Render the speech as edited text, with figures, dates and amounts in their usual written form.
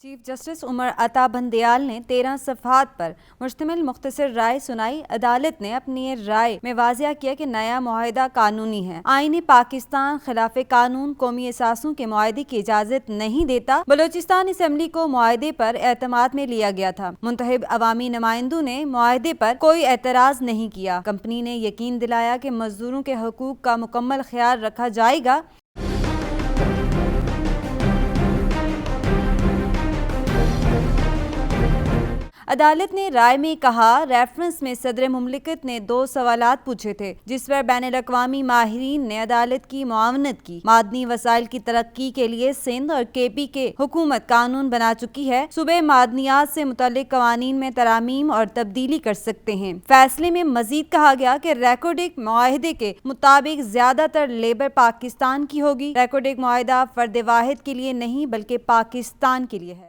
Chief justice Umar Ata Bandial نے 13 صفحات پر مشتمل مختصر رائے سنائی۔ عدالت نے اپنی رائے میں واضح کیا کہ نیا معاہدہ قانونی ہے۔ آئین پاکستان خلاف قانون قومی اثاثوں کے معاہدے کی اجازت نہیں دیتا۔ بلوچستان اسمبلی کو معاہدے پر اعتماد میں لیا گیا تھا۔ منتخب عوامی نمائندوں نے معاہدے پر کوئی اعتراض نہیں کیا۔ کمپنی نے یقین دلایا کہ مزدوروں کے حقوق کا مکمل خیال رکھا جائے گا۔ عدالت نے رائے میں کہا، ریفرنس میں صدر مملکت نے 2 سوالات پوچھے تھے جس پر بین الاقوامی ماہرین نے عدالت کی معاونت کی۔ معدنی وسائل کی ترقی کے لیے سندھ اور کے پی کے حکومت قانون بنا چکی ہے۔ صوبے معدنیات سے متعلق قوانین میں ترامیم اور تبدیلی کر سکتے ہیں۔ فیصلے میں مزید کہا گیا کہ ریکوڈک معاہدے کے مطابق زیادہ تر لیبر پاکستان کی ہوگی۔ ریکوڈک معاہدہ فرد واحد کے لیے نہیں بلکہ پاکستان کے لیے ہے۔